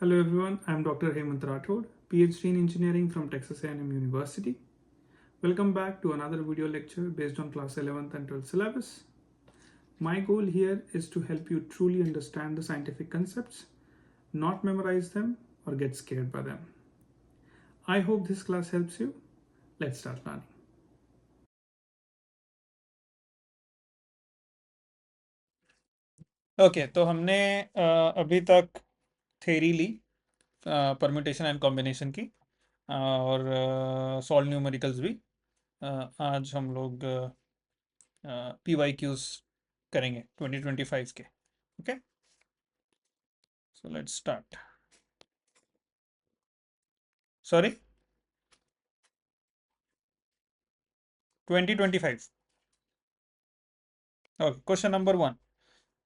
Hello everyone, I am Dr. Hemant Rathod, PhD in Engineering from Texas A&M University. Welcome back to another video lecture based on class 11th and 12th syllabus. My goal here is to help you truly understand the scientific concepts, not memorize them or get scared by them. I hope this class helps you. Let's start learning. Okay तो हमने अभी तक theory ली permutation and combination की और solve numericals भी। आज हम लोग पी वाई क्यूज करेंगे 2025 के। Okay so let's start. Sorry 2025। Okay question number 1।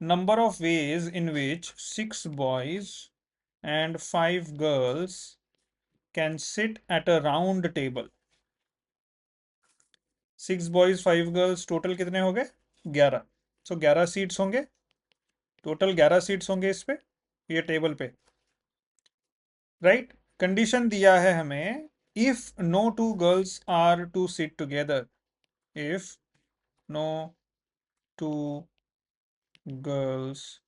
Number of ways in which 6 boys and 5 girls can sit at a round table. 6 boys 5 girls total कितने हो गए? 11। सो 11 सीट्स होंगे, टोटल 11 सीट्स होंगे इस पे, ये टेबल पे, राइट। कंडीशन दिया है हमें, if no two girls are to sit together, if no two girls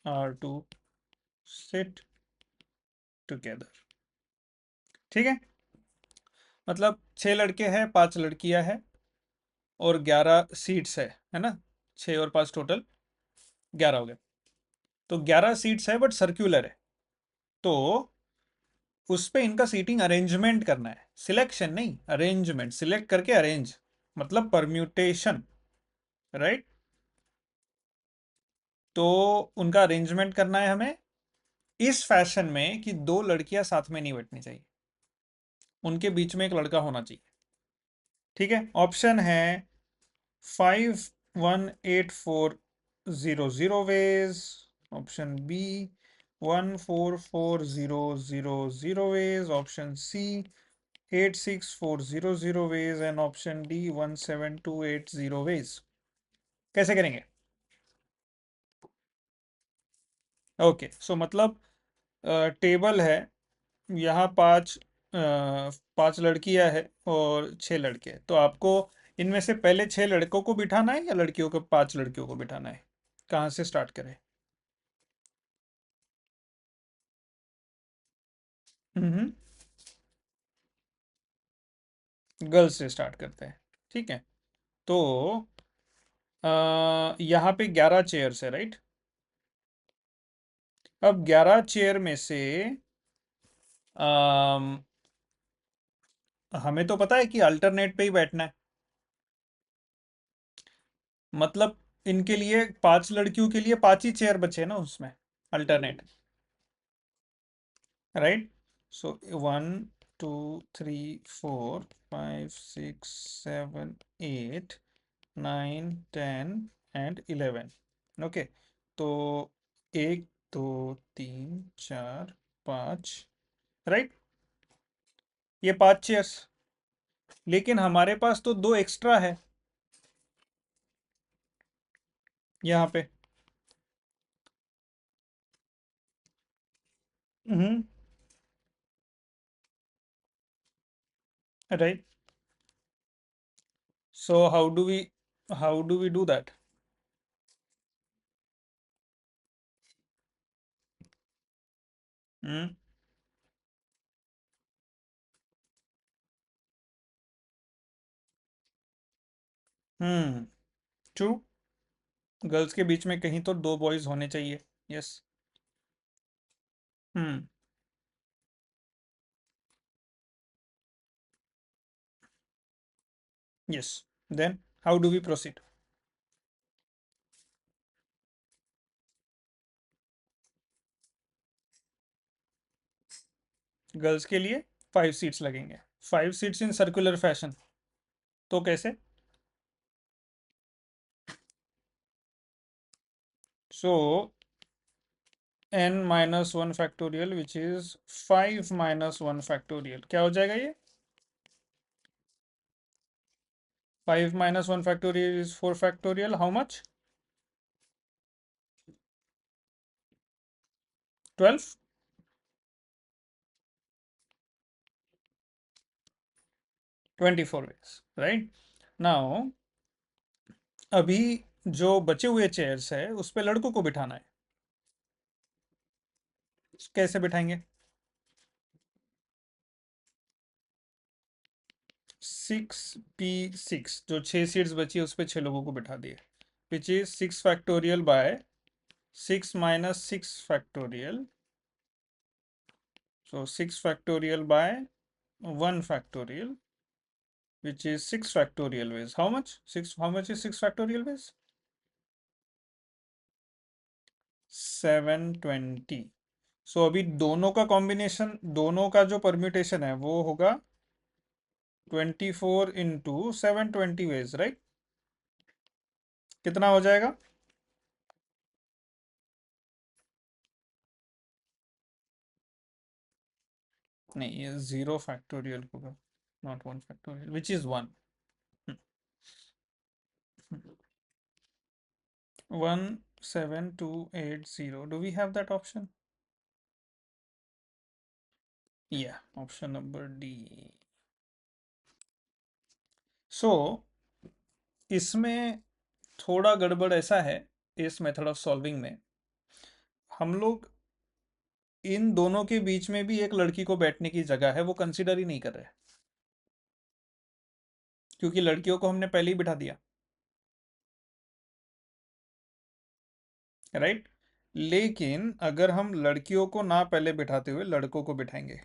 are to sit together. ठीक है, मतलब 6 लड़के हैं 5 लड़कियां हैं और 11 सीट्स है ना। 6 और 5 टोटल 11 हो गए। तो 11 सीट्स है बट सर्क्यूलर है, तो उस पे इनका सीटिंग अरेंजमेंट करना है। सिलेक्शन नहीं, अरेंजमेंट, सिलेक्ट करके अरेंज, मतलब परम्यूटेशन, राइट। तो उनका अरेंजमेंट करना है हमें इस फैशन में कि 2 लड़कियां साथ में नहीं बैठनी चाहिए, उनके बीच में एक लड़का होना चाहिए। ठीक है, ऑप्शन है 51840 ways, option B 14400 ways, option C 86400 ways and option D 17280 ways. कैसे करेंगे? ओके सो मतलब टेबल है, यहाँ 5 लड़कियां है और 6 लड़के हैं, तो आपको इनमें से पहले 6 लड़कों को बिठाना है या लड़कियों को, 5 लड़कियों को बिठाना है? कहाँ से स्टार्ट करें? हम्म, गर्ल्स से स्टार्ट करते हैं। ठीक है, तो यहाँ पे 11 चेयर्स है, राइट। अब 11 चेयर में से अम, हमें तो पता है कि अल्टरनेट पे ही बैठना है, मतलब इनके लिए 5 लड़कियों के लिए 5 ही चेयर बचे ना उसमें, alternate, right. So 1 2 3 4 5 6 7 8 9 10 and 11। Okay, तो 1 2 3 4 5, राइट, ये 5 चेयर्स। लेकिन हमारे पास तो 2 एक्स्ट्रा है यहाँ पे। Hmm, right. So how do we do that? Hmm, hmm, true. Girls के बीच में कहीं तो 2 बॉयज होने चाहिए। Yes. Hmm, yes. Then how do we proceed? Girls के लिए 5 सीट्स लगेंगे, 5 सीट्स इन सर्कुलर फैशन। तो कैसे? सो n-1 factorial which is 5 - 1 factorial, क्या हो जाएगा ये? 5 - 1 factorial is 4 factorial, how much? 12। 24 ways, right? Now अभी जो बचे हुए चेयर्स है उस पे लड़कों को बिठाना है, कैसे बिठाएंगे? 6p6, जो 6 सीट्स बची है उस पे 6 लोगों को बिठा दिए, which is 6 factorial by 6 - 6 factorial, so 6 factorial by 1 factorial, which is 6 factorial ways. How much? How much is 6 factorial ways? 720. So अभी दोनों का कॉम्बिनेशन, दोनों का जो परम्यूटेशन है वो होगा 24 इंटू 720 वेज, राइट? कितना हो जाएगा? नहीं, ये 0 फैक्टोरियल होगा, not 1 factorial, which is 1. 17280. Do we have that option? Yeah, option number D. So इसमें थोड़ा गड़बड़ ऐसा है, इस मेथड ऑफ सॉल्विंग में हम लोग इन दोनों के बीच में भी एक लड़की को बैठने की जगह है वो कंसिडर ही नहीं कर रहे, क्योंकि लड़कियों को हमने पहले ही बिठा दिया, राइट? लेकिन अगर हम लड़कियों को ना पहले बिठाते हुए लड़कों को बिठाएंगे,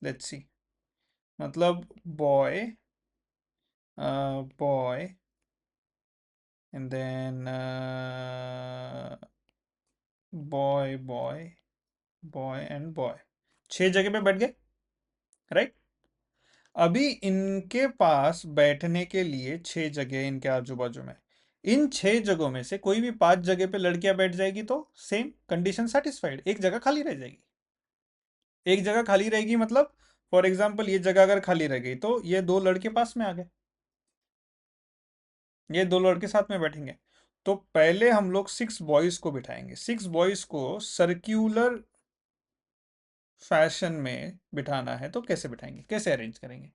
लेट्स सी, मतलब boy boy and then boy boy boy and boy, 6 जगह पे बैठ गए, राइट? अभी इनके पास बैठने के लिए 6 जगह इनके आजू बाजू में, इन 6 जगहों में से कोई भी 5 जगह पे लड़कियां बैठ जाएगी तो सेम कंडीशन सेटिस्फाइड, एक जगह खाली रह जाएगी। एक जगह खाली रहेगी मतलब फॉर एग्जाम्पल ये जगह अगर खाली रह गई तो ये 2 लड़के पास में आ गए, ये 2 लड़के साथ में बैठेंगे। तो पहले हम लोग 6 बॉयज को बिठाएंगे, 6 बॉयज को सर्क्यूलर फैशन में बिठाना है, तो कैसे बिठाएंगे, कैसे अरेंज करेंगे?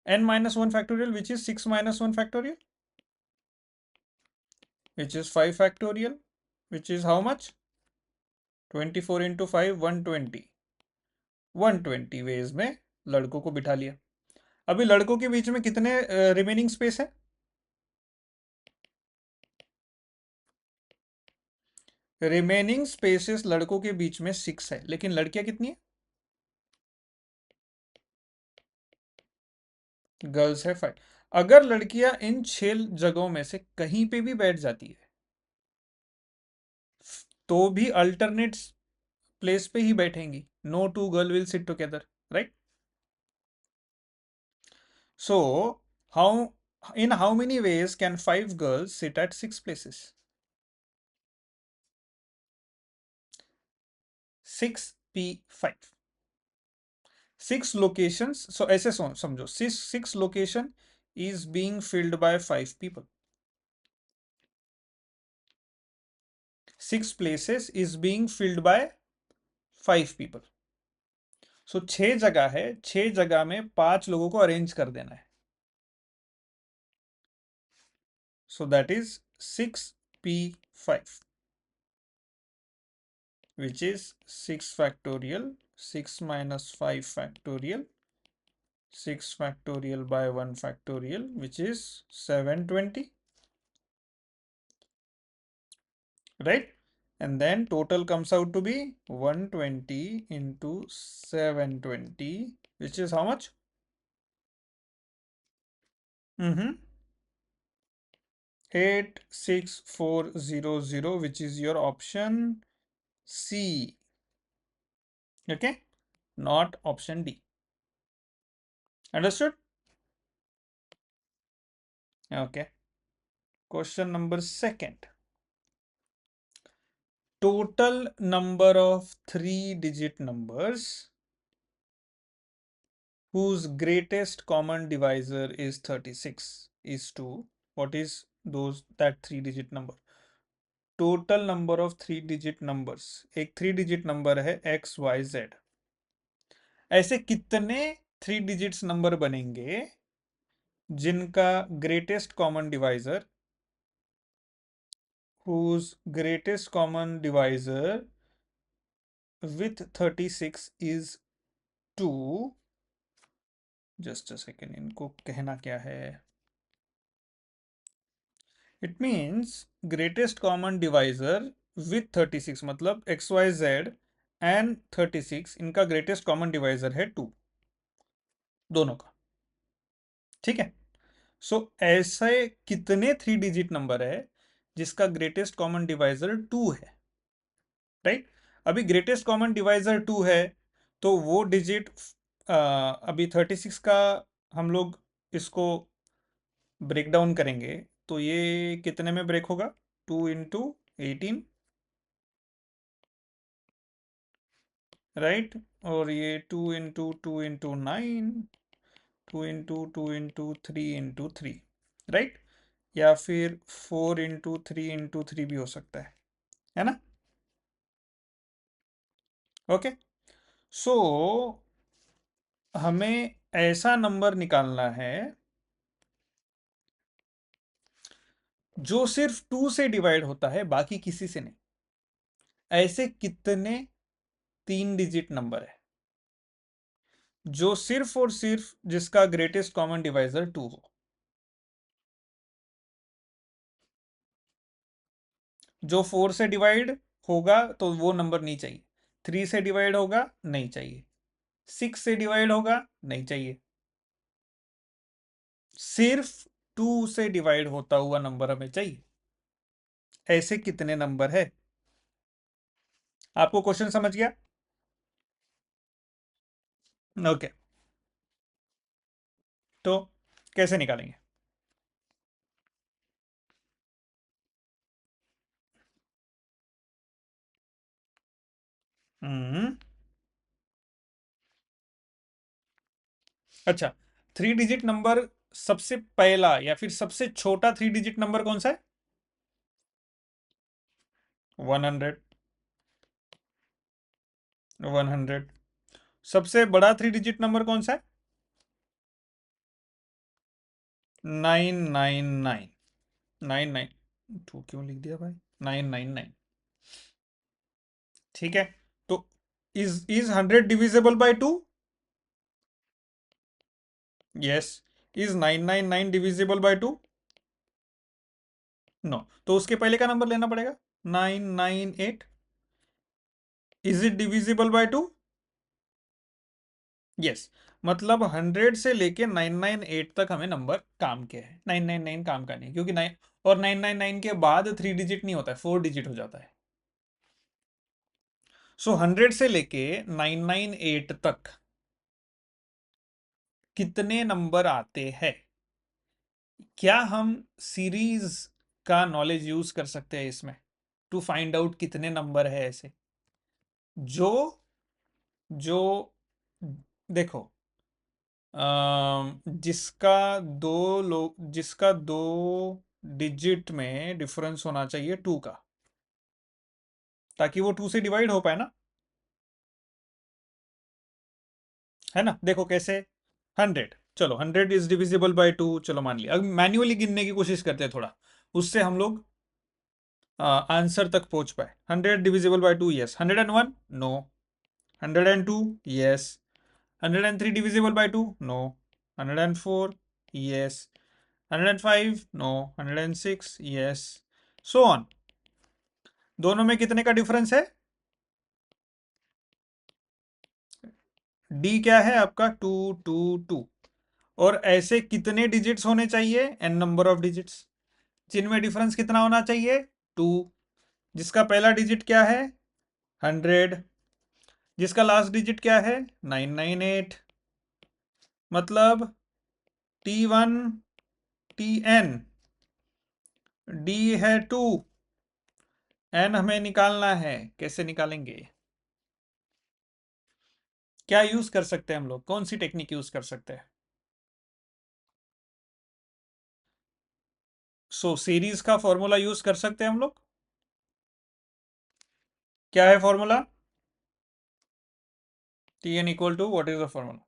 n-1 factorial, which is 6 - 1 factorial, which is 5 factorial, which is how much? 24 into 5, 120. 120 veg में लड़कों को बिठा लिया। अभी लड़कों के बीच में कितने रिमेनिंग स्पेस है? रिमेनिंग स्पेसेस लड़कों के बीच में 6 है, लेकिन लड़कियां कितनी है? गर्ल्स है 5। अगर लड़कियां इन 6 जगहों में से कहीं पे भी बैठ जाती है तो भी अल्टरनेट प्लेस पे ही बैठेंगी, no two girl will sit together, right? So how in how many ways can 5 girls sit at 6 places? 6p5, 6 locations. So ऐसे समझो, six location is being filled by 5 people. 6 places is being filled by 5 people. So 6 जगह है, 6 जगह में 5 लोगों को arrange कर देना है, so that is 6p5, which is 6 factorial, 6 minus 5 factorial, 6 factorial by 1 factorial, which is 720, right? And then total comes out to be 120 into 720, which is how much? 86400, which is your option C. Okay, not option D. Understood? Okay. Question number second. Total number of 3-digit numbers whose greatest common divisor is 36 is 2. What is that 3-digit number? Total number of 3-digit numbers, एक 3-digit number है XYZ, ऐसे कितने 3 digits number बनेंगे जिनका greatest common divisor whose greatest common divisor with 36 is 2. Just a second, इनको कहना क्या है? It means greatest common divisor with 36 मतलब XYZ and 36 इनका greatest common divisor है 2 दोनों का। ठीक है, सो ऐसे कितने 3 डिजिट नंबर है जिसका ग्रेटेस्ट कॉमन डिवाइजर 2 है, राइट? अभी ग्रेटेस्ट कॉमन डिवाइजर 2 है तो वो डिजिट अभी 36 का हम लोग इसको ब्रेक डाउन करेंगे तो ये कितने में ब्रेक होगा? 2 इंटू 18, राइट? और ये 2 into 2 into 9, 2 into 2 into 3 into 3, right? या फिर 4 इंटू 3 इंटू 3 भी हो सकता है ना? ओके, सो हमें ऐसा नंबर निकालना है जो सिर्फ 2 से डिवाइड होता है, बाकी किसी से नहीं। ऐसे कितने 3 डिजिट नंबर है जो सिर्फ और सिर्फ जिसका ग्रेटेस्ट कॉमन डिवाइजर 2 हो? जो 4 से डिवाइड होगा तो वो नंबर नहीं चाहिए, 3 से डिवाइड होगा नहीं चाहिए, 6 से डिवाइड होगा नहीं चाहिए, सिर्फ 2 से डिवाइड होता हुआ नंबर हमें चाहिए। ऐसे कितने नंबर है? आपको क्वेश्चन समझ गया? ओके, तो कैसे निकालेंगे? हम्म, अच्छा, 3 डिजिट नंबर सबसे पहला या फिर सबसे छोटा 3 डिजिट नंबर कौन सा है? 100, 100। सबसे बड़ा 3 डिजिट नंबर कौन सा है? 999, 992 क्यों लिख दिया भाई? 999, ठीक है। तो is 100 divisible by 2? Yes. Is 999 divisible by 2? No. तो उसके पहले का नंबर लेना पड़ेगा, 998। Is it divisible by 2? Yes. मतलब 100 से लेके 998 तक हमें नंबर काम के है, 999 काम का नहीं, क्योंकि 9 और 999 के बाद 3 डिजिट नहीं होता है, 4 डिजिट हो जाता है। सो 100 से लेके 998 तक कितने नंबर आते हैं? क्या हम सीरीज का नॉलेज यूज कर सकते हैं इसमें टू फाइंड आउट कितने नंबर है ऐसे जो जो देखो, जिसका दो डिजिट में डिफरेंस होना चाहिए 2 का, ताकि वो 2 से डिवाइड हो पाए ना, है ना? देखो कैसे, 100, चलो 100 इज डिविजिबल बाय 2, चलो मान लिया। अब मैन्युअली गिनने की कोशिश करते हैं थोड़ा, उससे हम लोग आंसर तक पहुंच पाए। 100 divisible by 2, yes. 101, no. 102, yes. 103 divisible by 2, no. 104, yes. 105, no. 106, yes. So on. दोनों में कितने का डिफरेंस है? डी क्या है आपका? 2, 2, 2। और ऐसे कितने डिजिट्स होने चाहिए? एन नंबर ऑफ डिजिट्स जिनमें डिफरेंस कितना होना चाहिए? 2। जिसका पहला डिजिट क्या है? 100। जिसका लास्ट डिजिट क्या है? 998। मतलब T1, Tn, डी है 2, एन हमें निकालना है। कैसे निकालेंगे? क्या यूज कर सकते हैं हम लोग? कौन सी टेक्निक यूज कर सकते हैं? सीरीज का फॉर्मूला यूज कर सकते हैं हम लोग। क्या है formula? T N equal to, what is the formula?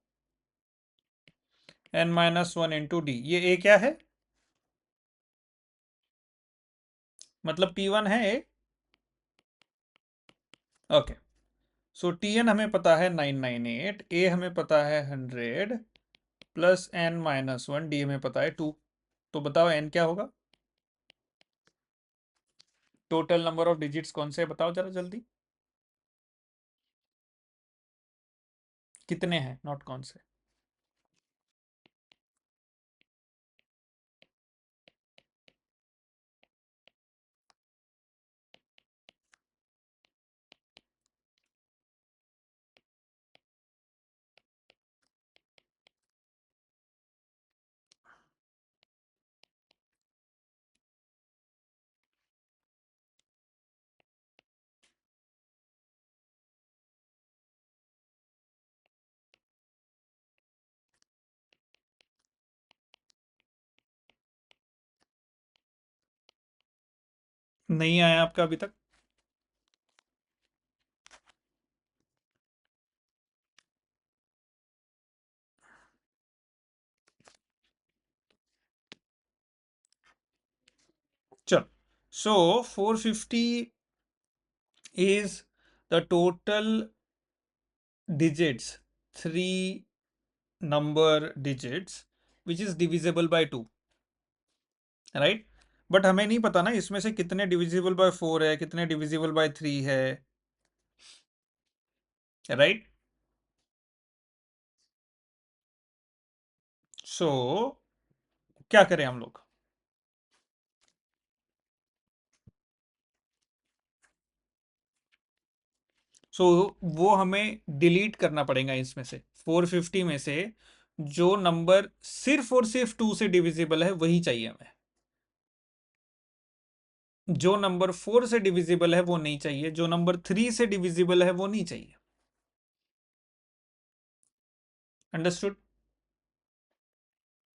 n minus one into D, ये ए क्या है, मतलब T1 है ए। ओके, सो Tn हमें पता है 998, ए हमें पता है 100, plus n minus one, D हमें पता है 2। तो बताओ n क्या होगा, टोटल नंबर ऑफ डिजिट्स कौन से बताओ जरा जल्दी, कितने हैं, नॉट कौन से। नहीं आया आपका अभी तक। चलो, सो 450 is the total digits, three number digits which is divisible by 2, right. But हमें नहीं पता ना इसमें से कितने डिविजिबल बाय 4 है, कितने डिविजिबल बाय 3 है, राइट। सो क्या करें हम लोग, सो वो हमें डिलीट करना पड़ेगा इसमें से, 450 में से जो नंबर सिर्फ और सिर्फ 2 से डिविजिबल है वही चाहिए हमें, जो नंबर 4 से डिविजिबल है वो नहीं चाहिए, जो नंबर 3 से डिविजिबल है वो नहीं चाहिए। अंडरस्टूड।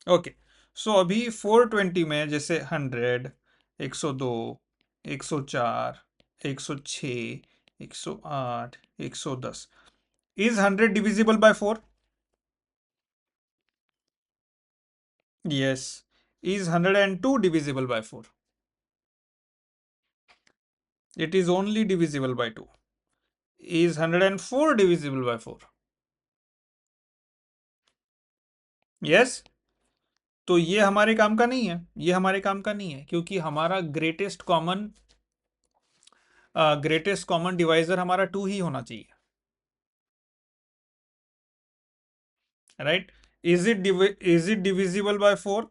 ओके, सो अभी 420 में जैसे 100, 102, 104, 106, 108, 110, is 100 divisible by 4? Yes. Is 102 divisible by 4? It is only divisible by 2। Is 104 divisible by 4? Yes. तो ये हमारे काम का नहीं है, ये हमारे काम का नहीं है, क्योंकि हमारा ग्रेटेस्ट कॉमन डिवाइजर हमारा 2 ही होना चाहिए, right. Is it divisible by 4?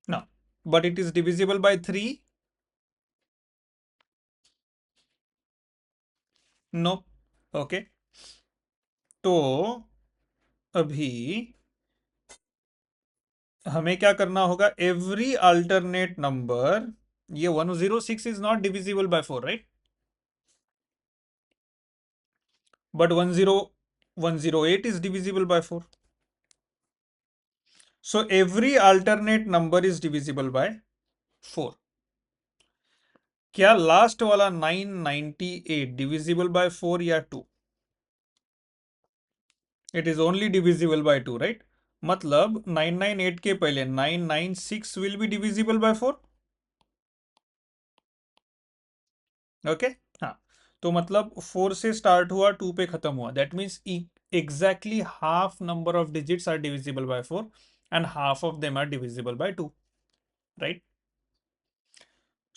No, but it is divisible by 3? No. Okay. तो अभी हमें क्या करना होगा, एवरी अल्टरनेट नंबर, ये 106 is not divisible by 4, right, but 10108 is divisible by 4। So every alternate number is divisible by 4। क्या last वाला 998 divisible by 4 या 2? It is only divisible by 2, right. मतलब 998 के पहले 996 will be divisible by 4। Okay. हाँ, तो मतलब 4 से स्टार्ट हुआ, 2 पे खत्म हुआ, that means exactly half number of digits are divisible by 4 and half of them are divisible by 2, right.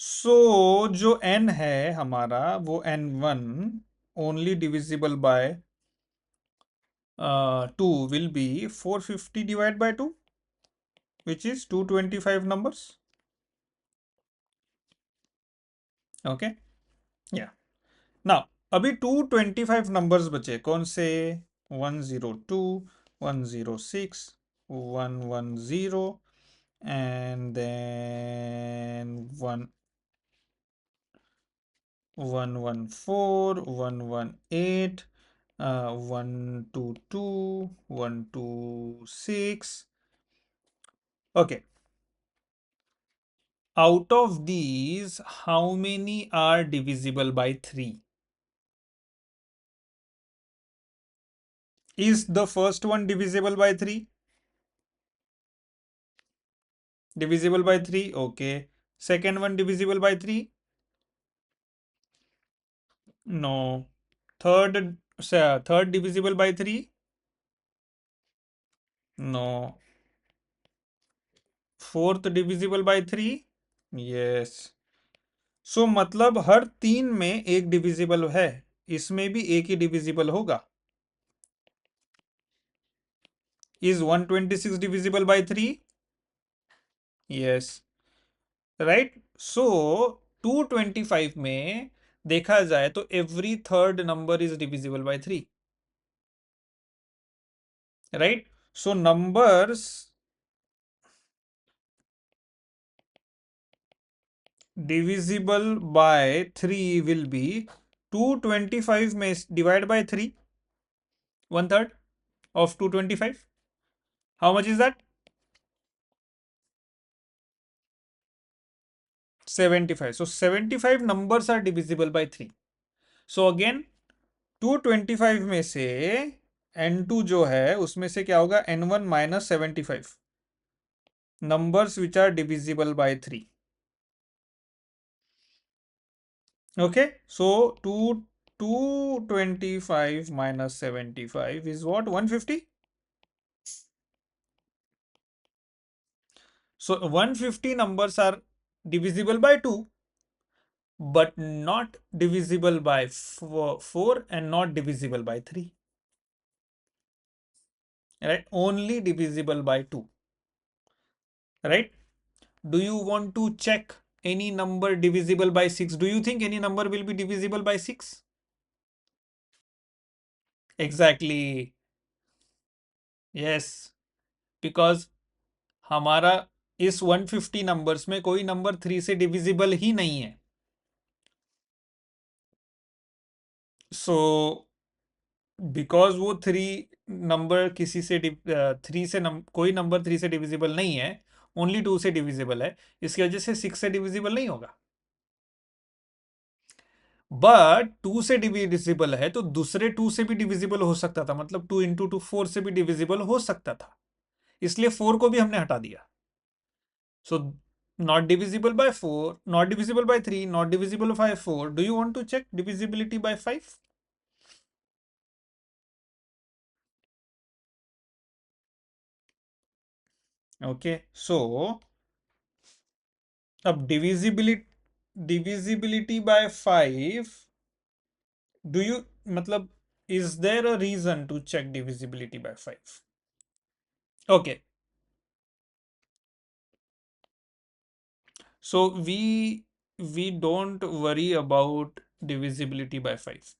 So जो n है हमारा वो n1 only divisible by 2 will be 450 divide by 2 which is 225 numbers. Okay, yeah. Now अभी 225 numbers बचे, कौन से, 102, 106, 110 and then 114, 118, 122, 126. Okay, out of these how many are divisible by 3? Is the first one divisible by 3? Divisible by 3, okay. Second one divisible by 3? No. Third divisible by 3? No. Fourth divisible by 3? Yes. सो मतलब हर तीन में एक divisible है, इसमें भी एक ही divisible होगा. Is 126 divisible by 3? Yes. Right? So 225 में देखा जाए तो every third number is divisible by 3. Right? So numbers divisible by 3 will be 225 में divide by 3, one third of 225. How much is that? 75. So 75 numbers are divisible by 3. So again 225 में से n2 जो है उसमें से क्या होगा, n1 minus 75 numbers which are divisible by 3. Okay, so 225 minus 75 is what, 150. So 150 numbers are divisible by 2 but not divisible by 4 and not divisible by 3. Right, only divisible by 2. Right, do you want to check any number divisible by 6? Do you think any number will be divisible by 6? Exactly. Yes, because हमारा इस 150 numbers में कोई number 3 से divisible ही नहीं है. So because वो 3 number किसी से 3 से कोई नंबर 3 से डिविजिबल नहीं है, ओनली 2 से डिविजिबल है, इसकी वजह से 6 से डिविजिबल नहीं होगा. बट 2 से डिविजिबल है तो दूसरे 2 से भी डिविजिबल हो सकता था, मतलब 2 इंटू 2 4 से भी डिविजिबल हो सकता था, इसलिए 4 को भी हमने हटा दिया. So not divisible by 4, not divisible by 3, not divisible by 4. Do you want to check divisibility by 5? Okay, so अब डिविजिबिलिटी बाय 5, डू यू मतलब is there a reason to check divisibility by 5? Okay, so we don't worry about divisibility by 5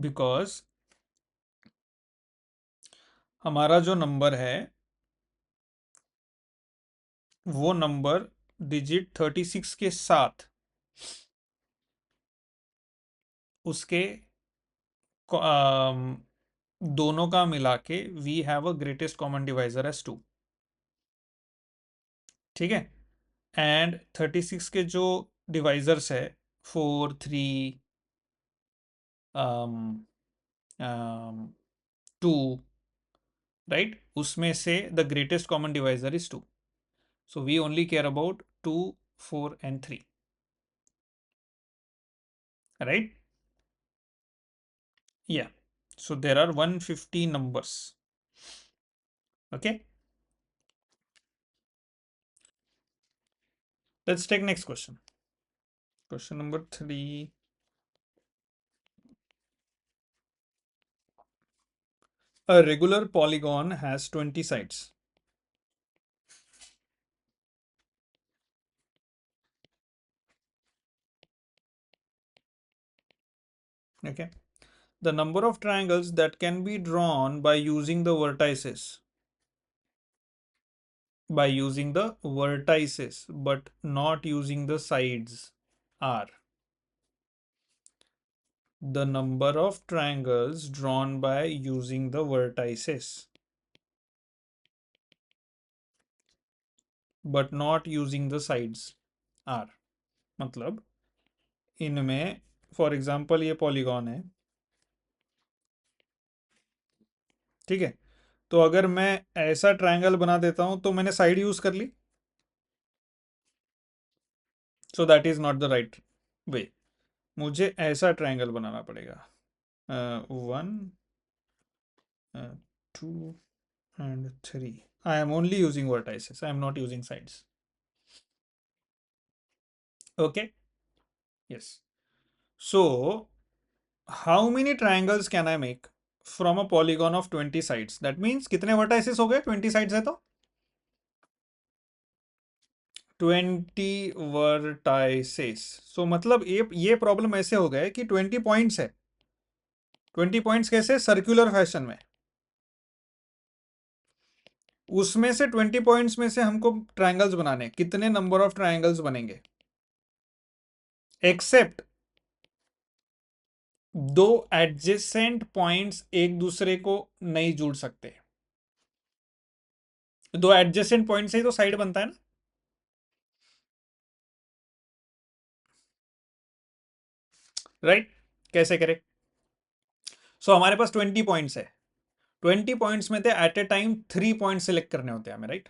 because हमारा जो number है वो number digit 36 के साथ उसके दोनों का मिला के we have a greatest common divisor as 2. ठीक है, एंड 36 के जो डिवाइजर्स है 4 3 2, राइट, उसमें से the greatest common divisor is 2. So we only care about 2 4 and 3. Right, yeah, so there are 150 numbers. Okay, let's take next question. Question number 3. A regular polygon has 20 sides. Okay, the number of triangles that can be drawn by using the vertices, but not using the sides, are the number of triangles drawn by using the vertices but not using the sides are. मतलब इनमें for example ये polygon है, ठीक है। तो अगर मैं ऐसा ट्रायंगल बना देता हूं तो मैंने साइड यूज कर ली, so that is not the right way. मुझे ऐसा ट्रायंगल बनाना पड़ेगा, 1 2 and 3। I am only using vertices, I am not using sides. Okay, yes. So how many triangles can I make from a polygon of 20 sides? That means कितने vertices हो गए? 20 sides है तो 20 vertices. So मतलब ये problem ऐसे हो गए कि 20 पॉइंट्स है। 20 पॉइंट्स कैसे? सर्कुलर फैशन में। उसमें से 20 पॉइंट्स में से हमको ट्रायंगल्स बनाने, कितने नंबर ऑफ ट्रायंगल्स बनेंगे? एक्सेप्ट दो एडजेसेंट पॉइंट्स एक दूसरे को नहीं जुड़ सकते। दो एडजेसेंट पॉइंट से ही तो साइड बनता है ना। राइट, कैसे करें? सो हमारे पास 20 पॉइंट्स है। 20 पॉइंट्स में थे at a time 3 point select करने होते हैं हमें, राइट?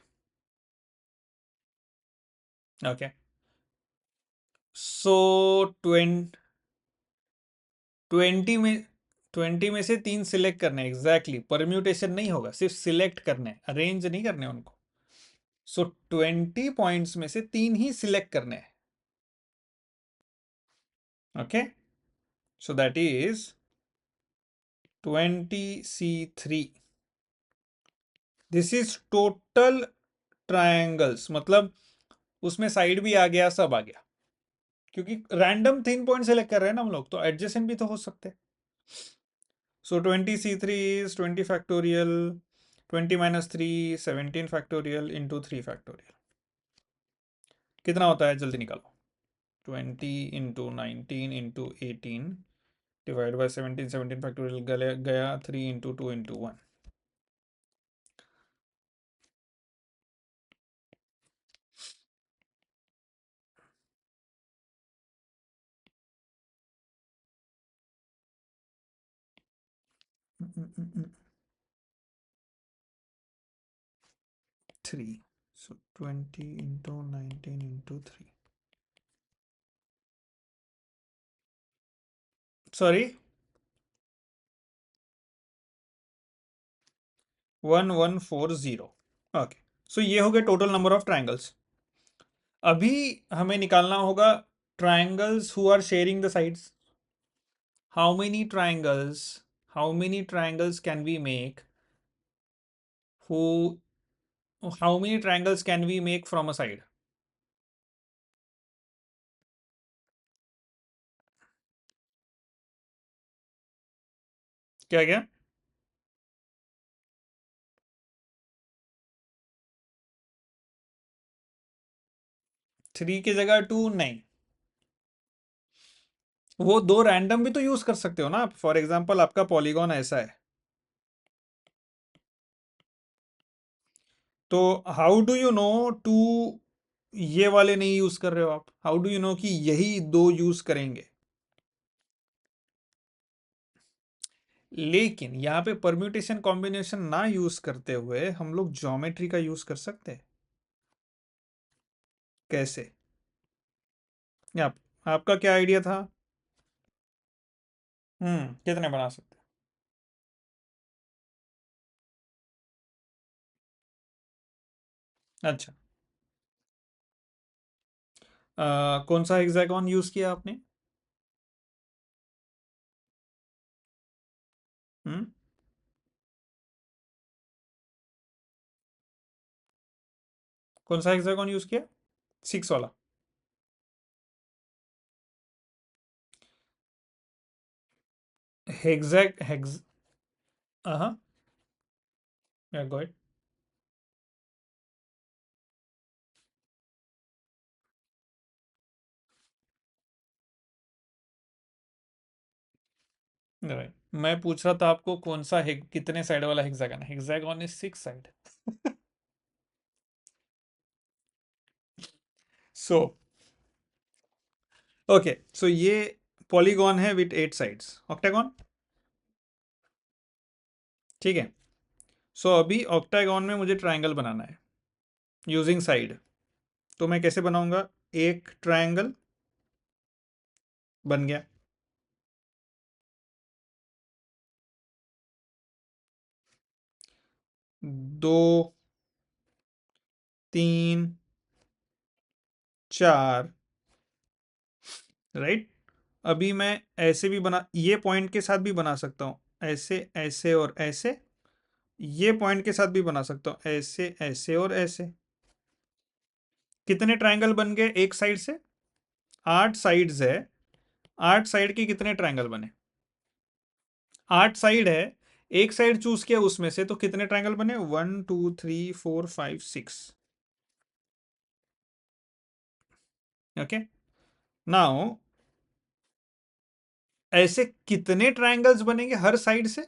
ओके, सो 20 में से 3 सिलेक्ट करने, एग्जैक्टली। परम्यूटेशन नहीं होगा, सिर्फ सिलेक्ट करने, अरेंज नहीं करने उनको। सो 20 पॉइंट्स में से 3 ही सिलेक्ट करने हैं। Okay, so that is 20C3। This is total triangles, मतलब उसमें साइड भी आ गया, सब आ गया, क्योंकि रैंडम 3 पॉइंट सेलेक्ट कर रहे हैं ना हम लोग, तो एडजेसेंट भी तो हो सकते हैं। सो 20C3 is 20 factorial 20 - 3 17 factorial into 3 factorial. कितना होता है? जल्दी निकालो। 20 into 19 into 18 divide by 17, 17 factorial गया 3 इंटू 2 इंटू 1। थ्री, सो 20 into 19 into 3, sorry 1140। Okay, so ये हो गए टोटल नंबर ऑफ ट्रायंगल्स। अभी हमें निकालना होगा triangles who are sharing the sides. How many triangles can we make who how many triangles can we make from a side? क्या क्या? 3 की जगह 2 नहीं, वो दो रैंडम भी तो यूज कर सकते हो ना आप। फॉर एग्जाम्पल आपका पॉलीगॉन ऐसा है, तो how do you know to ये वाले नहीं यूज कर रहे हो आप? हाउ डू यू नो कि यही दो यूज करेंगे? लेकिन यहाँ पे परम्यूटेशन कॉम्बिनेशन ना यूज करते हुए हम लोग ज्योमेट्री का यूज कर सकते हैं। कैसे? आप आपका क्या आइडिया था? कितने बना सकते हैं? अच्छा, कौन सा हेक्सागोन यूज किया आपने? हम्म कौन सा हेक्सागोन यूज किया? 6 वाला? हेक्सैग हेक्स हाँ, गो अहेड। राइट, मैं पूछ रहा था आपको कौन सा कितने साइड वाला हेक्सागन है। Hexagon is 6 side. So okay, so ये पॉलीगॉन है विथ 8 साइड्स, ऑक्टागॉन। ठीक है, सो अभी ऑक्टागॉन में मुझे ट्रायंगल बनाना है यूजिंग साइड। तो मैं कैसे बनाऊंगा? एक ट्रायंगल बन गया, दो, तीन, चार, राइट। अभी मैं ऐसे भी बना, ये पॉइंट के साथ भी बना सकता हूँ, ऐसे ऐसे और ऐसे। ये पॉइंट के साथ भी बना सकता हूँ, ऐसे ऐसे और ऐसे। कितने ट्रायंगल बन गए एक साइड से? 8 साइड्स है। 8 साइड के कितने ट्रायंगल बने? 8 साइड है, एक साइड चूज किया उसमें से, तो कितने ट्रायंगल बने? 1 2 3 4 5 6। ओके, नाउ ऐसे कितने ट्रायंगल्स बनेंगे हर साइड से?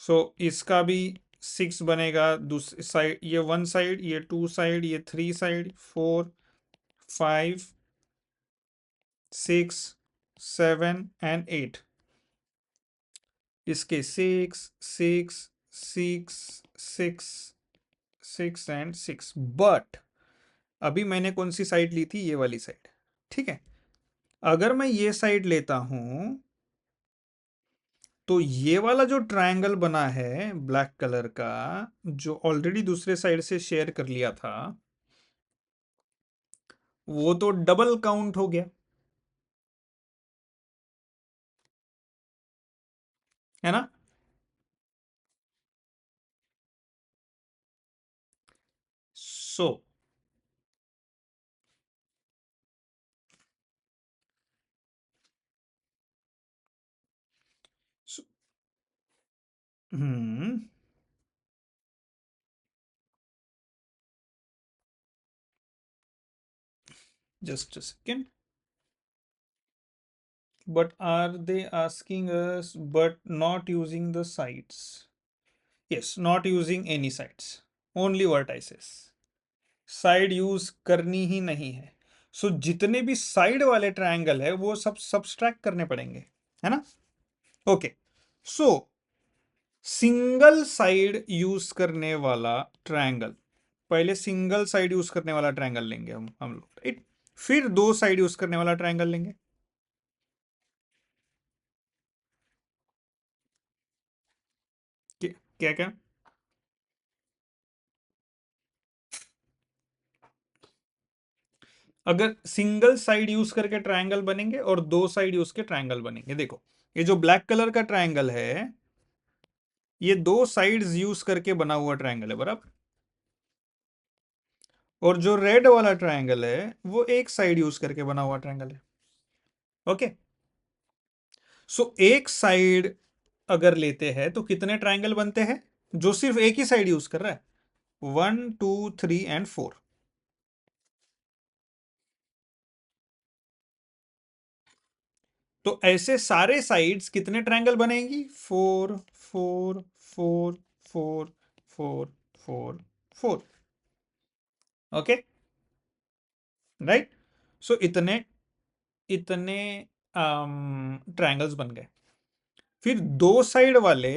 सो इसका भी 6 बनेगा, दूसरी साइड ये 1 साइड, ये 2 साइड, ये 3 साइड, 4 5 6 7 एंड 8। इसके 6 6 6 6 6 बट अभी मैंने कौन सी साइड ली थी? ये वाली साइड। ठीक है, अगर मैं ये साइड लेता हूं तो ये वाला जो ट्रायंगल बना है ब्लैक कलर का, जो ऑलरेडी दूसरे साइड से शेयर कर लिया था, वो तो डबल काउंट हो गया, है ना? सो हम्म just a second. But are they asking us but not using the sides? Yes, not using any sides, only vertices. Side use करनी ही नहीं है। सो जितने भी साइड वाले ट्रायंगल है वो सब सब्सट्रैक्ट करने पड़ेंगे, है ना? ओके, सो सिंगल साइड यूज करने वाला ट्रायंगल, पहले सिंगल साइड यूज करने वाला ट्रायंगल लेंगे हम लोग, राइट? फिर दो साइड यूज करने वाला ट्रायंगल लेंगे। क्या क्या? अगर सिंगल साइड यूज करके ट्रायंगल बनेंगे और दो साइड यूज के ट्रायंगल बनेंगे। देखो, ये जो ब्लैक कलर का ट्रायंगल है, ये दो साइड्स यूज करके बना हुआ ट्रायंगल है, बराबर। और जो रेड वाला ट्रायंगल है वो एक साइड यूज करके बना हुआ ट्रायंगल है। ओके, सो एक साइड अगर लेते हैं तो कितने ट्रायंगल बनते हैं जो सिर्फ एक ही साइड यूज कर रहा है? 1 2 3 एंड 4। तो ऐसे सारे साइड्स कितने ट्रायंगल बनेंगी? 4 4 4 4 4 4। Okay, right. सो इतने इतने ट्रायंगल्स बन गए। फिर दो साइड वाले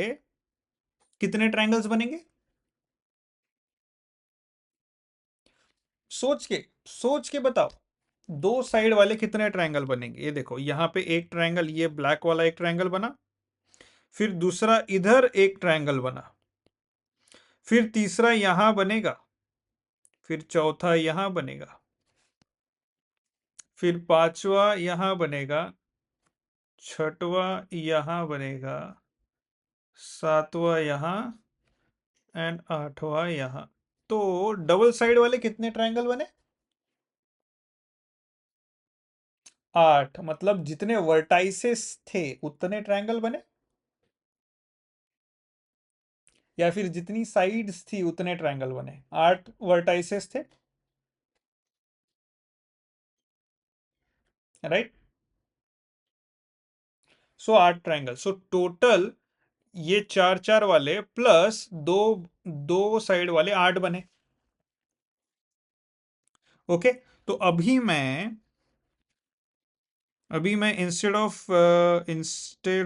कितने ट्रायंगल्स बनेंगे? सोच के बताओ, दो साइड वाले कितने ट्रायंगल बनेंगे? ये देखो, यहां पे एक ट्रायंगल, ये ब्लैक वाला एक ट्रायंगल बना, फिर दूसरा इधर एक ट्रायंगल बना, फिर तीसरा यहां बनेगा, फिर चौथा यहां बनेगा, फिर पांचवा यहां बनेगा, छठवा यहां बनेगा, सातवां यहां एंड आठवां यहां। तो डबल साइड वाले कितने ट्रायंगल बने? 8। मतलब जितने वर्टाइसेस थे उतने ट्रायंगल बने, या फिर जितनी साइड्स थी उतने ट्रायंगल बने? 8 वर्टाइसेस थे, राइट? सो 8 ट्रायंगल। सो टोटल ये 4 4 वाले प्लस दो दो साइड वाले 8 बने। ओके, तो अभी मैं इंस्टेड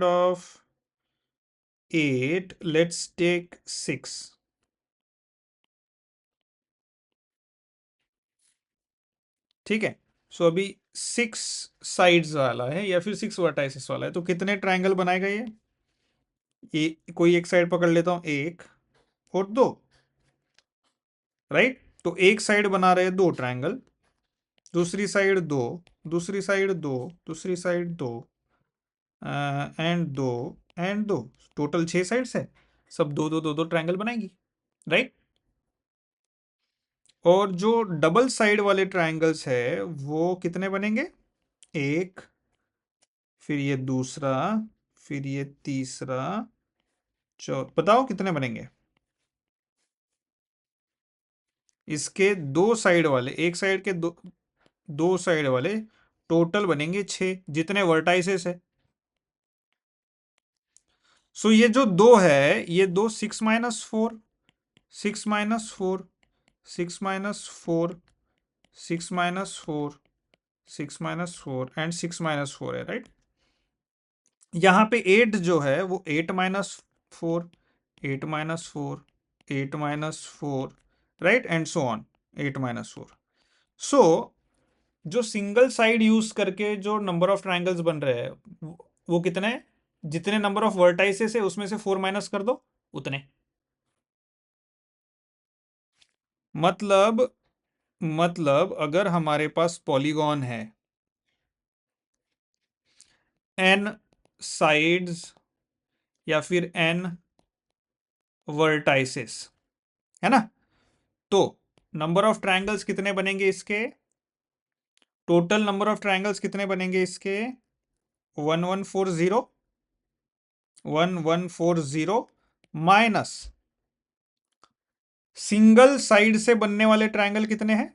ऑफ 8 लेट्स टेक 6। ठीक है, सो अभी 6 साइड्स वाला है या फिर 6 वर्टाइसेस वाला है, तो कितने ट्रायंगल बनाएगा ये कोई एक साइड पकड़ लेता हूं, एक और दो। राइट, तो एक साइड बना रहे हैं 2 ट्रायंगल, दूसरी साइड दो, दूसरी साइड दो, दूसरी साइड दो, एंड दो, एंड दो। टोटल 6 साइड्स है, सब दो दो दो दो ट्रायंगल बनाएगी। राइट, और जो डबल साइड वाले ट्रायंगल्स है वो कितने बनेंगे? एक, फिर ये दूसरा, फिर ये तीसरा, बताओ कितने बनेंगे? इसके दो साइड वाले, एक साइड के दो, दो साइड वाले टोटल बनेंगे 6, जितने वर्टाइसेस है। सो ये जो दो है, ये दो 6 - 4, 6 - 4, 6 - 4, 6 - 4, 6 - 4 एंड 6 - 4 है। राइट, यहाँ पे 8 जो है वो 8 - 4, 8 - 4, 8 - 4, राइट, एंड सो ऑन, 8 - 4। सो जो सिंगल साइड यूज करके जो नंबर ऑफ ट्रायंगल्स बन रहे हैं वो कितने हैं? जितने नंबर ऑफ वर्टाइसेस है उसमें से 4 माइनस कर दो, उतने। मतलब अगर हमारे पास पॉलीगॉन है, n साइड्स या फिर n वर्टाइसेस, है ना, तो नंबर ऑफ ट्रायंगल्स कितने बनेंगे इसके? टोटल नंबर ऑफ ट्रायंगल्स कितने बनेंगे इसके? 1140, 1140 माइनस सिंगल साइड से बनने वाले ट्रायंगल कितने हैं?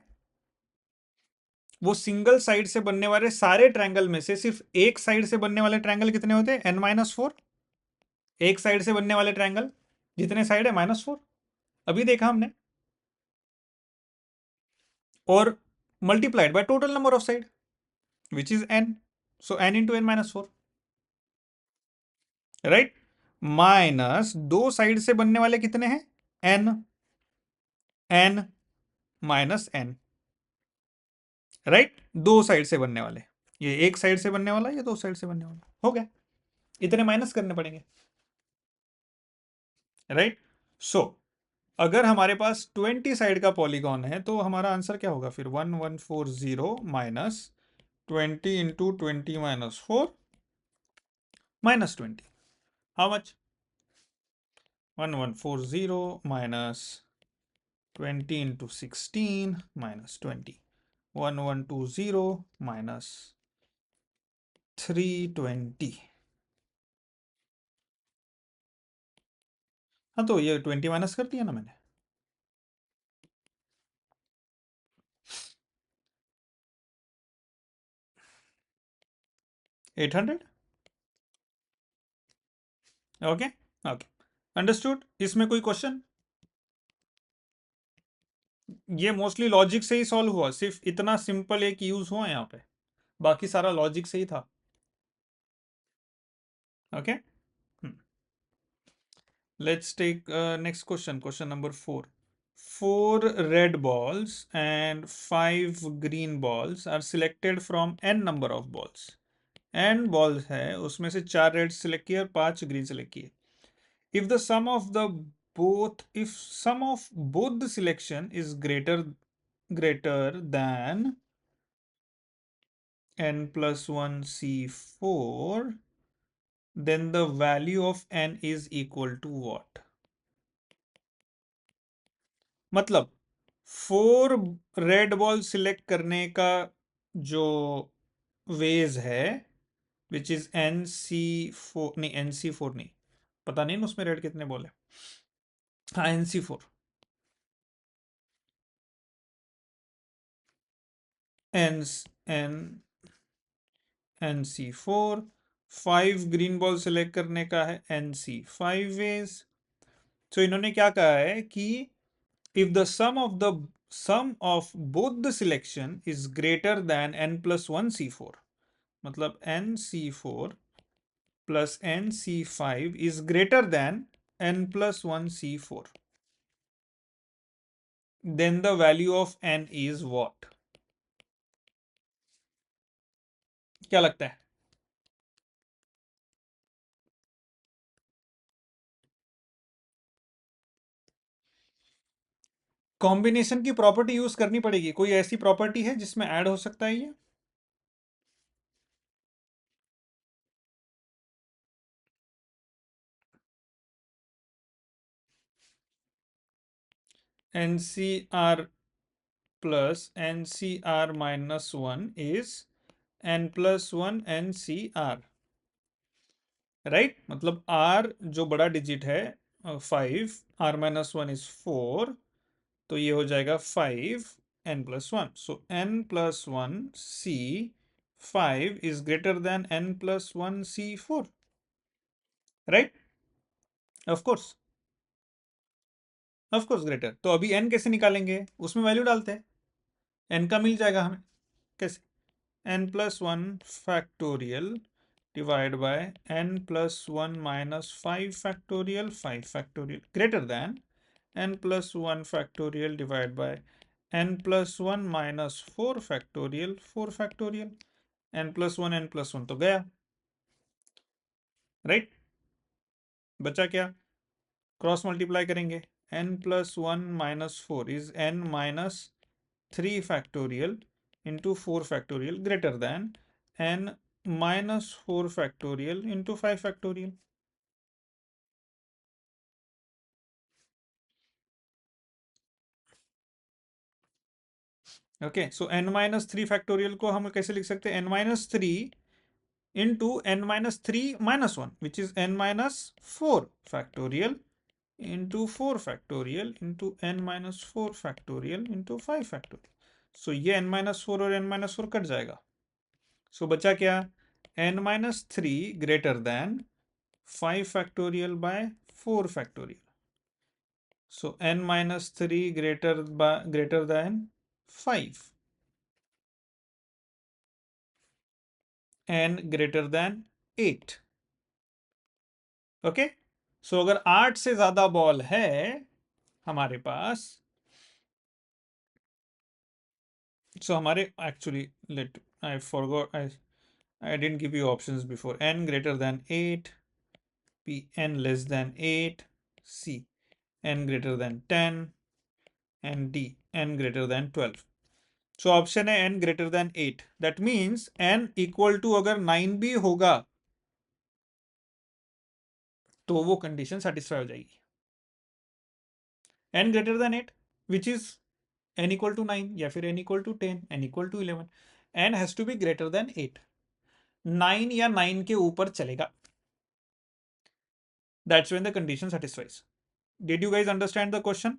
वो सिंगल साइड से बनने वाले सारे ट्रायंगल में से सिर्फ एक साइड से बनने वाले ट्रायंगल कितने होते हैं? n - 4। एक साइड से बनने वाले ट्रायंगल जितने साइड है -4, अभी देखा हमने, और multiplied by total number of side which is n, so n into n - 4। Right, minus दो साइड से बनने वाले कितने हैं? n, n minus n। Right, दो साइड से बनने वाले, ये एक साइड से बनने वाला, ये दो साइड से बनने वाला, हो गया, इतने माइनस करने पड़ेंगे। राइट, सो अगर हमारे पास 20 साइड का पॉलीगॉन है तो हमारा आंसर क्या होगा फिर? 1140 minus 20 × 20 - 4 -20। How much? 1140 minus 20 × 16 -20, 1120 minus 320। हाँ, तो ये 20 माइनस कर दिया ना मैंने। 800। Okay, okay, understood. इसमें कोई क्वेश्चन? ये मोस्टली लॉजिक से ही सॉल्व हुआ, सिर्फ इतना सिंपल एक यूज हुआ यहाँ पे, बाकी सारा लॉजिक से ही था। Okay, let's take next question, question number 4। 4 red balls and 5 green balls are selected from n number of balls। n balls है, उसमें से 4 रेड सिलेक्ट किए और 5 ग्रीन सिलेक्ट किए। if the sum of the if sum of both the selection is greater than n+1 C4, then the value of n is equal to what? मतलब 4 red ball select करने का जो veg है, which is NC4, नहीं NC4 नहीं, पता नहीं ना उसमें रेड कितने बॉल है। हाँ, NC4, N N NC4 5 green ball select करने का है NC 5 वेज। तो इन्होंने क्या कहा है कि if the sum of both the selection is greater than n+1 C4, मतलब NC4 plus NC5 is greater than n+1 C4, then the value of n is what? क्या लगता है? कॉम्बिनेशन की प्रॉपर्टी यूज करनी पड़ेगी। कोई ऐसी प्रॉपर्टी है जिसमें ऐड हो सकता है ये? NCR plus NCR minus 1 is n+1 NCR, right? मतलब R जो बड़ा डिजिट है 5, R-1 is 4, तो ये हो जाएगा 5 n+1। So n+1 C5 is greater than n+1 C4, right? Of course, of course greater. तो अभी n कैसे निकालेंगे? उसमें वैल्यू डालते हैं, n का मिल जाएगा हमें। कैसे? n+1 factorial divide by n+1 minus 5 factorial 5 factorial greater than n+1 factorial divide by n+1 minus 4 factorial 4 factorial. n+1 तो गया, राइट? बचा क्या? क्रॉस मल्टीप्लाई करेंगे। n+1 minus 4 is n-3 factorial into 4 factorial greater than n-4 factorial into 5 factorial. Okay, so n-3 factorial को हम कैसे लिख सकते हैं? n-3 into n-3 - 1 which is n-4 factorial into 4 factorial into n-4 factorial into 5 factorial. So ये n-4 और n-4 cut जाएगा। सो बचा क्या? n-3 greater than 5 factorial by 4 factorial. So n-3 greater than 5, n greater than 8। Okay, so अगर 8 से ज्यादा ball है हमारे पास, सो हमारे actually let I forgot, I didn't give you options before. N greater than 8, P n less than 8, C n greater than 10, and D n greater than 12. So option है n greater than 8. That means n equal to अगर 9 भी होगा तो वो condition satisfy हो जाएगी। n greater than 8 which is n equal to 9 या फिर n equal to 10, n equal to 11. n has to be greater than 8. 9 या 9 के ऊपर चलेगा, that's when the condition satisfies. Did you guys understand the question?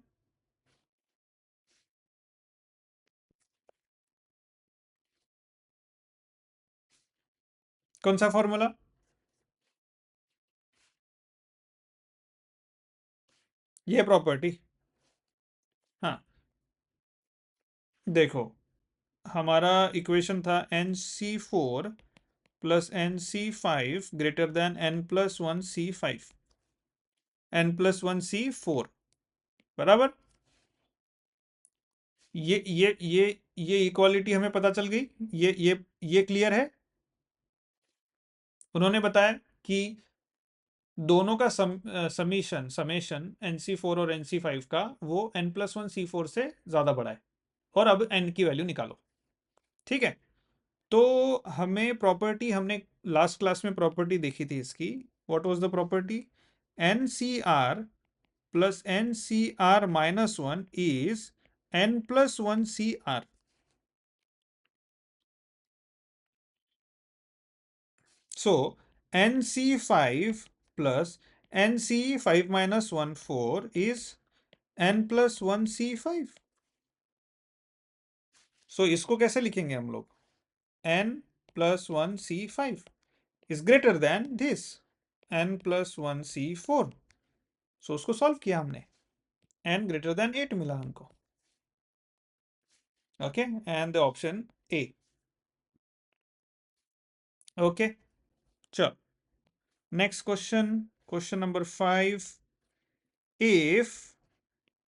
कौन सा formula? ये property. हाँ, देखो हमारा इक्वेशन था NC4 plus NC5 greater than n+1 C5, n+1 C4, बराबर। ये इक्वालिटी हमें पता चल गई। ये क्लियर है? उन्होंने बताया कि दोनों का समेशन NC4 और NC5 का वो n+1 C4 से ज्यादा बड़ा है, और अब n की वैल्यू निकालो। ठीक है, तो हमें प्रॉपर्टी, हमने लास्ट क्लास में प्रॉपर्टी देखी थी इसकी। What was the property? NCR plus NCR-1 is n+1 CR। So NC5 plus NC5 - 1 4 is n+1 C5। सो इसको कैसे लिखेंगे हम लोग? n+1 C5 is greater then this n+1c4। सो उसको सॉल्व किया हमने, n ग्रेटर देन 8 मिला हमको। Okay, and the option A. Okay, चलो next question, question number 5। If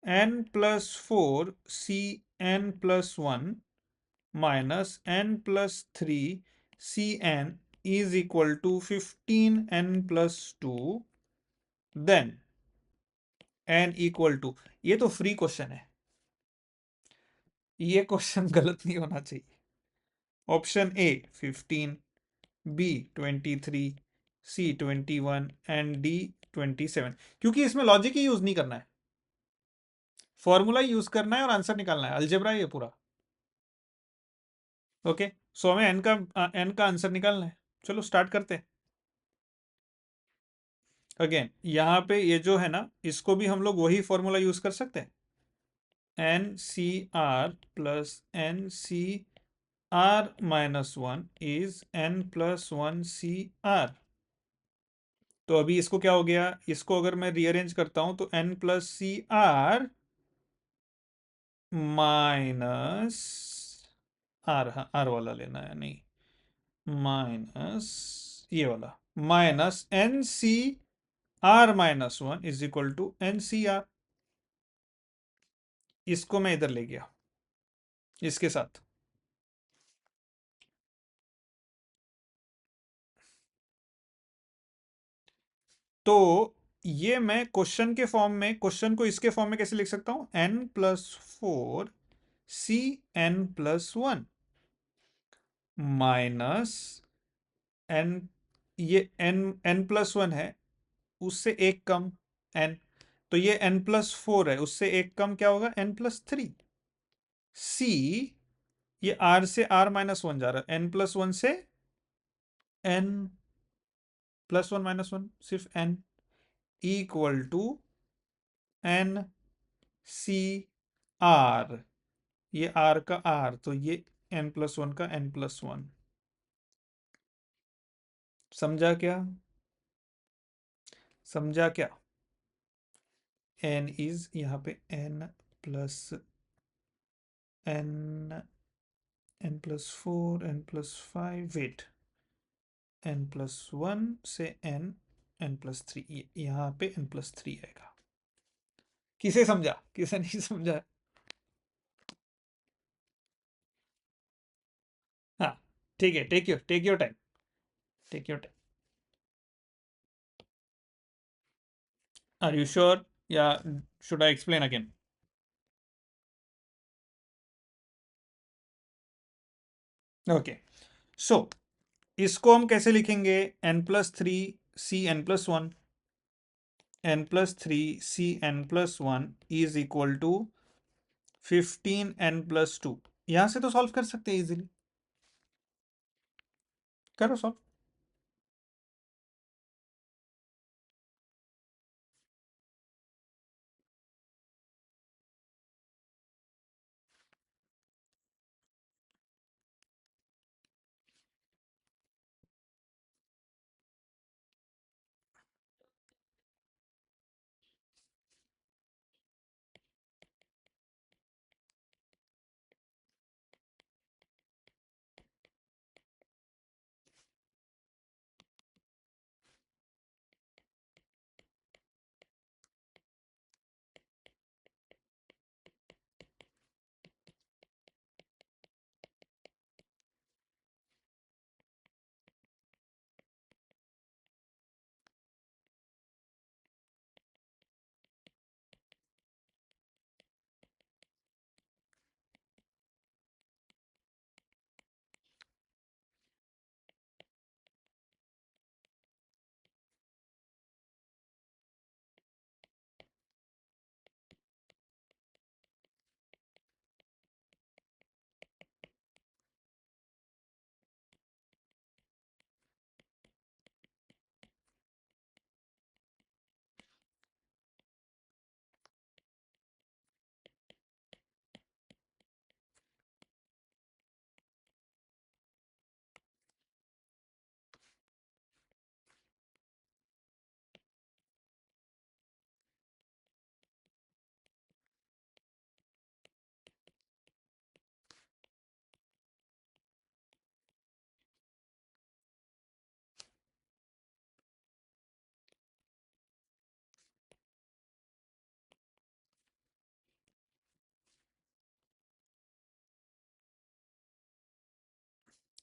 n+4 cn+1 minus n+3 cn is equal to 15n+2, then n equal to, ये तो free question है, ये क्वेश्चन गलत नहीं होना चाहिए। Option A 15, B 23, C 21 and D 27। क्योंकि इसमें लॉजिक ही यूज नहीं करना है, फॉर्मूला यूज करना है और आंसर निकालना है, अलजेब्रा है ये पूरा। ओके, सो हमें एन का आंसर निकालना है। चलो स्टार्ट करते हैं। अगेन यहाँ पे ये जो है ना, इसको भी हम लोग वही फॉर्मूला यूज कर सकते हैं, N C R plus N C R -1 is n+1 CR। तो अभी इसको क्या हो गया, इसको अगर मैं रीअरेंज करता हूं तो n+CR माइनस आर, हाँ आर वाला लेना है, नहीं माइनस ये वाला, minus NCR-1 is equal to NCR। इसको मैं इधर ले गया इसके साथ। तो ये मैं क्वेश्चन के फॉर्म में, क्वेश्चन को इसके फॉर्म में कैसे लिख सकता हूं, n+4 CN+1 माइनस n, ये n+1 है, उससे एक कम n, तो ये n+4 है, उससे एक कम क्या होगा, n+3। सी, ये r से r-1 जा रहा है, n+1 से n+1 सिर्फ n इक्वल टू NCR, ये r का r, तो ये n+1 का n+1। समझा क्या, समझा क्या। n इज यहाँ पे n plus n, n+4 n+5, wait n+1 से n+3, यहाँ पे n+3 आएगा। किसे समझा, किसे नहीं समझा। हाँ ठीक है, take your time, take your time. Are you sure, या should I explain again. Okay, so इसको हम कैसे लिखेंगे, n+3 CN+1, n+3 CN+1 is equal to 15n+2। यहां से तो सॉल्व कर सकते हैं इजीली, करो सॉल्व।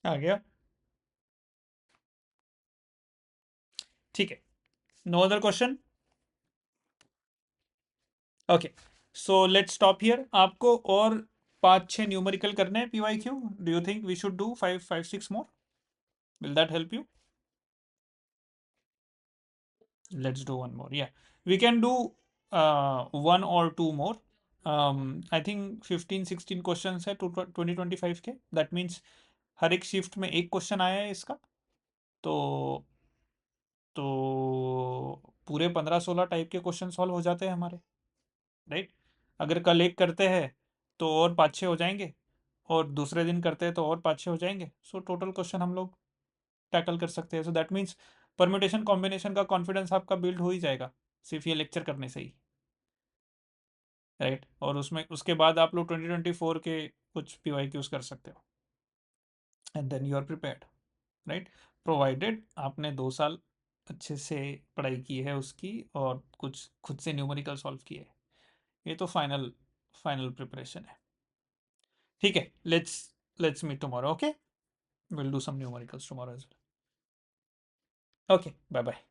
आ गया? ठीक है, no other question? Okay, so let's stop here. आपको और 5-6 न्यूमेरिकल करने हैं PYQ. Do you think we should do 5-6 more? Will that help you? Let's do one more. Yeah, we can do one or two more. I think 15-16 questions है 2025 के. That means हर एक shift में एक question आया है इसका, तो पूरे 15-16 टाइप के क्वेश्चन सॉल्व हो जाते हैं हमारे, राइट? अगर कल एक करते हैं तो और 5-6 हो जाएंगे, और दूसरे दिन करते हैं तो और 5-6 हो जाएंगे. सो टोटल क्वेश्चन हम लोग टैकल कर सकते हैं. So that means permutation combination का कॉन्फिडेंस आपका बिल्ड हो ही जाएगा सिर्फ ये लेक्चर करने से ही, राइट? और उसमें उसके बाद आप लोग 2024 के कुछ PYQs कर सकते हो, and then you are prepared, right? Provided आपने 2 साल अच्छे से पढ़ाई की है उसकी, और कुछ खुद से न्यूमेरिकल सॉल्व किए है. ये तो फाइनल फाइनल प्रिपरेशन है. ठीक है, let's meet tomorrow. Okay, will do some numericals tomorrow as well. Okay, bye bye.